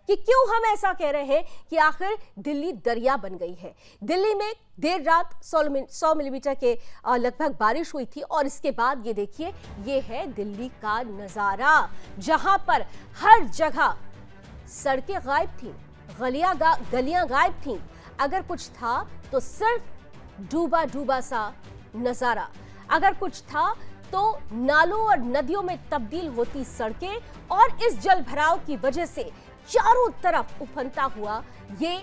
कि क्यों हम ऐसा कह रहे हैं कि आखिर दिल्ली दरिया बन गई है। दिल्ली में देर रात 100 मिलीमीटर के लगभग बारिश हुई थी और इसके बाद ये देखिए, ये है दिल्ली का नजारा, जहां पर हर जगह सड़कें गायब थी, गलियां गायब थी। अगर कुछ था तो सिर्फ डूबा डूबा सा नजारा, अगर कुछ था तो नालों और नदियों में तब्दील होती सड़कें, और इस जल भराव की वजह से चारों तरफ उफनता हुआ ये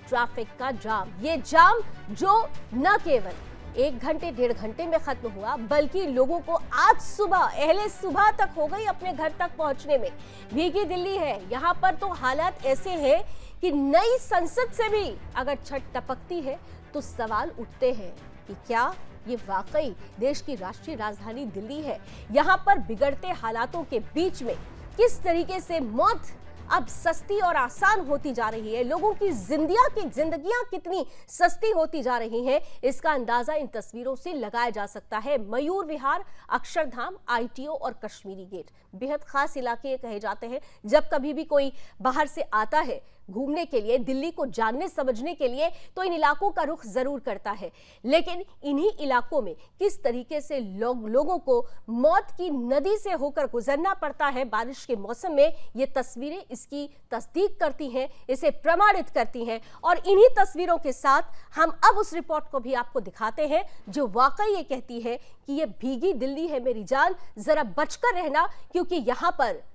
ट्रैफिक का जाम। ये जाम जो न केवल 1 घंटे 1.5 घंटे में खत्म हुआ, बल्कि लोगों को आज सुबह अहले सुबह तक हो गई अपने घर तक पहुंचने में। भीगी दिल्ली है, यहाँ पर तो हालात ऐसे हैं कि नई संसद से भी अगर छत टपकती है तो सवाल उठते हैं कि क्या ये वाकई देश की राष्ट्रीय राजधानी दिल्ली है। यहाँ पर बिगड़ते हालातों के बीच में किस तरीके से मौत अब सस्ती और आसान होती जा रही है, लोगों की जिंदगियां कितनी सस्ती होती जा रही हैं, इसका अंदाजा इन तस्वीरों से लगाया जा सकता है। मयूर विहार, अक्षरधाम, आईटीओ और कश्मीरी गेट बेहद खास इलाके कहे जाते हैं। जब कभी भी कोई बाहर से आता है घूमने के लिए, दिल्ली को जानने समझने के लिए, तो इन इलाकों का रुख जरूर करता है। लेकिन इन्हीं इलाकों में किस तरीके से लोगों को मौत की नदी से होकर गुजरना पड़ता है बारिश के मौसम में, ये तस्वीरें इसकी तस्दीक करती हैं, इसे प्रमाणित करती हैं। और इन्हीं तस्वीरों के साथ हम अब उस रिपोर्ट को भी आपको दिखाते हैं जो वाकई ये कहती है कि ये भीगी दिल्ली है मेरी जान, जरा बचकर रहना, क्योंकि यहां पर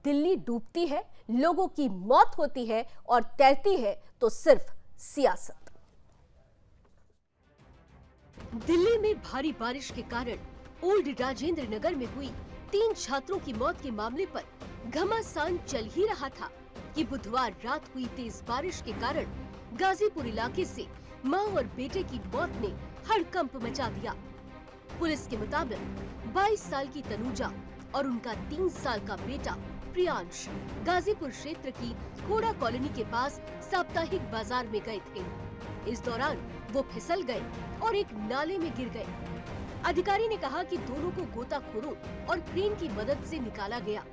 दिल्ली डूबती है, लोगों की मौत होती है और तैरती है तो सिर्फ सियासत। दिल्ली में भारी बारिश के कारण ओल्ड राजेंद्र नगर में हुई 3 छात्रों की मौत के मामले पर घमासान चल ही रहा था कि बुधवार रात हुई तेज बारिश के कारण गाजीपुर इलाके से मां और बेटे की मौत ने हड़कंप मचा दिया। पुलिस के मुताबिक 22 साल की तनुजा और उनका 3 साल का बेटा प्रियांश गाजीपुर क्षेत्र की खोड़ा कॉलोनी के पास साप्ताहिक बाजार में गए थे। इस दौरान वो फिसल गए और एक नाले में गिर गए। अधिकारी ने कहा कि दोनों को गोताखोरों और क्रेन की मदद से निकाला गया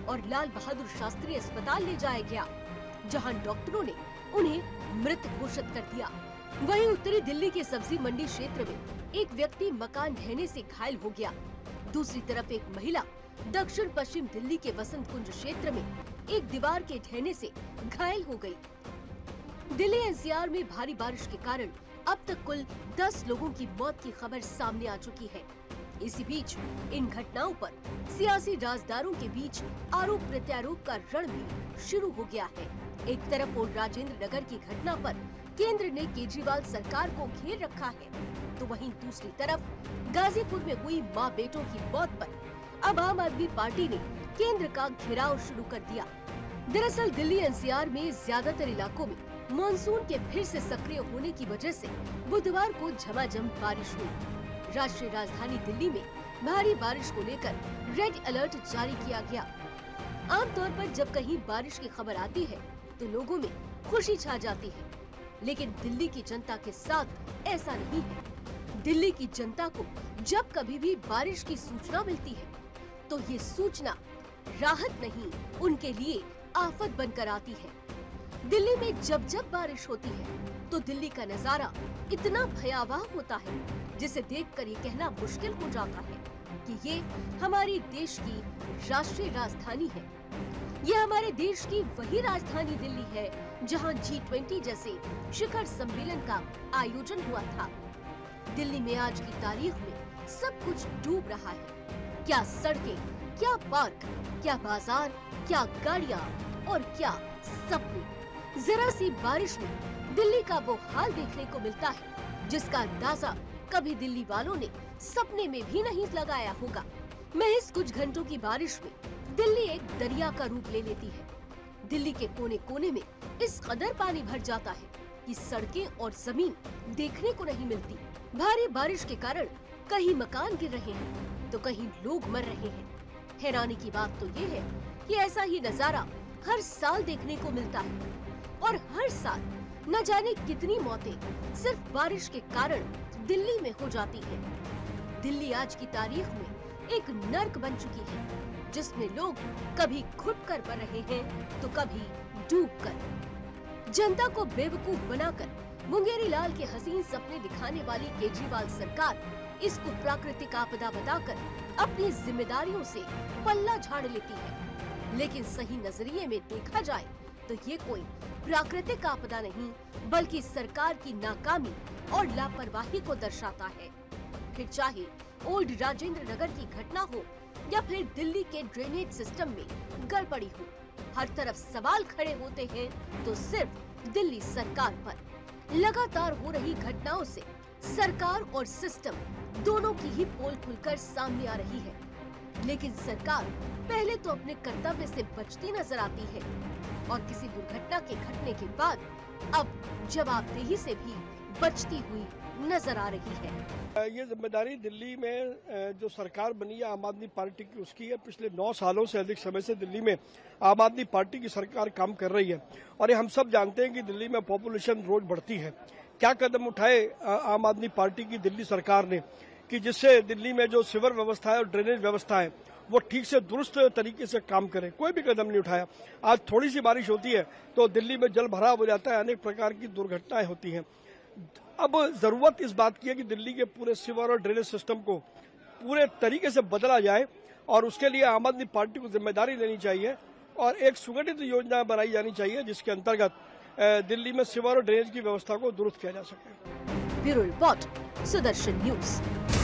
और लाल बहादुर शास्त्री अस्पताल ले जाया गया, जहां डॉक्टरों ने उन्हें मृत घोषित कर दिया। वहीं उत्तरी दिल्ली के सब्जी मंडी क्षेत्र में एक व्यक्ति मकान ढहने से घायल हो गया। दूसरी तरफ एक महिला दक्षिण पश्चिम दिल्ली के वसंत कुंज क्षेत्र में एक दीवार के ढहने से घायल हो गई। दिल्ली एनसीआर में भारी बारिश के कारण अब तक कुल 10 लोगों की मौत की खबर सामने आ चुकी है। इसी बीच इन घटनाओं पर सियासी राजदारों के बीच आरोप प्रत्यारोप का रण भी शुरू हो गया है। एक तरफ ओल्ड राजेंद्र नगर की घटना पर केंद्र ने केजरीवाल सरकार को घेर रखा है, तो वहीं दूसरी तरफ गाजीपुर में हुई मां बेटों की मौत पर अब आम आदमी पार्टी ने केंद्र का घेराव शुरू कर दिया। दरअसल दिल्ली एनसीआर में ज्यादातर इलाकों में मॉनसून के फिर से सक्रिय होने की वजह से बुधवार को झमाझम बारिश हुई। राष्ट्रीय राजधानी दिल्ली में भारी बारिश को लेकर रेड अलर्ट जारी किया गया। आमतौर पर जब कहीं बारिश की खबर आती है तो लोगों में खुशी छा जाती है, लेकिन दिल्ली की जनता के साथ ऐसा नहीं है। दिल्ली की जनता को जब कभी भी बारिश की सूचना मिलती है तो ये सूचना राहत नहीं, उनके लिए आफत बनकर आती है। दिल्ली में जब जब बारिश होती है तो दिल्ली का नजारा इतना भयावह होता है जिसे देखकर ये कहना मुश्किल हो जाता है कि ये हमारे देश की राष्ट्रीय राजधानी है। ये हमारे देश की वही राजधानी दिल्ली है जहां G20 जैसे शिखर सम्मेलन का आयोजन हुआ था। दिल्ली में आज की तारीख में सब कुछ डूब रहा है। क्या सड़कें, क्या पार्क, क्या बाजार, क्या गाड़ियाँ और क्या सपने। जरा सी बारिश में दिल्ली का वो हाल देखने को मिलता है जिसका अंदाजा कभी दिल्ली वालों ने सपने में भी नहीं लगाया होगा। महज कुछ घंटों की बारिश में दिल्ली एक दरिया का रूप ले लेती है। दिल्ली के कोने कोने में इस कदर पानी भर जाता है कि सड़कें और जमीन देखने को नहीं मिलती। भारी बारिश के कारण कहीं मकान गिर रहे हैं तो कहीं लोग मर रहे हैं। हैरानी की बात तो ये है कि ऐसा ही नजारा हर साल देखने को मिलता है और हर साल न जाने कितनी मौतें सिर्फ बारिश के कारण दिल्ली में हो जाती है। दिल्ली आज की तारीख में एक नर्क बन चुकी है जिसमें लोग कभी घुटकर मर रहे हैं तो कभी डूबकर। जनता को बेवकूफ बनाकर मुंगेरी लाल के हसीन सपने दिखाने वाली केजरीवाल सरकार इसको प्राकृतिक आपदा बताकर अपनी जिम्मेदारियों से पल्ला झाड़ लेती है। लेकिन सही नजरिए में देखा जाए तो ये कोई प्राकृतिक आपदा नहीं बल्कि सरकार की नाकामी और लापरवाही को दर्शाता है। फिर चाहे ओल्ड राजेंद्र नगर की घटना हो या फिर दिल्ली के ड्रेनेज सिस्टम में गड़बड़ी हो, हर तरफ सवाल खड़े होते हैं तो सिर्फ दिल्ली सरकार पर। लगातार हो रही घटनाओं से सरकार और सिस्टम दोनों की ही पोल खुलकर सामने आ रही है। लेकिन सरकार पहले तो अपने कर्तव्य से बचती नजर आती है और किसी दुर्घटना के घटने के बाद अब जवाबदेही से भी बचती हुई नजर आ रही है। ये जिम्मेदारी दिल्ली में जो सरकार बनी है आम आदमी पार्टी की, उसकी है। पिछले 9 सालों से अधिक समय से दिल्ली में आम आदमी पार्टी की सरकार काम कर रही है और ये हम सब जानते हैं कि दिल्ली में पॉपुलेशन रोज बढ़ती है। क्या कदम उठाए आम आदमी पार्टी की दिल्ली सरकार ने कि जिससे दिल्ली में जो सीवर व्यवस्था है और ड्रेनेज व्यवस्था है वो ठीक से दुरुस्त तरीके से काम करे, कोई भी कदम नहीं उठाया। आज थोड़ी सी बारिश होती है तो दिल्ली में जल भराव हो जाता है, अनेक प्रकार की दुर्घटनाएं होती हैं। अब जरूरत इस बात की है कि दिल्ली के पूरे सीवर और ड्रेनेज सिस्टम को पूरे तरीके से बदला जाए और उसके लिए आम आदमी पार्टी को जिम्मेदारी लेनी चाहिए और एक सुगठित योजना बनाई जानी चाहिए जिसके अंतर्गत दिल्ली में सीवर और ड्रेनेज की व्यवस्था को दुरुस्त किया जा सके। Bureau report, Sudarshan news.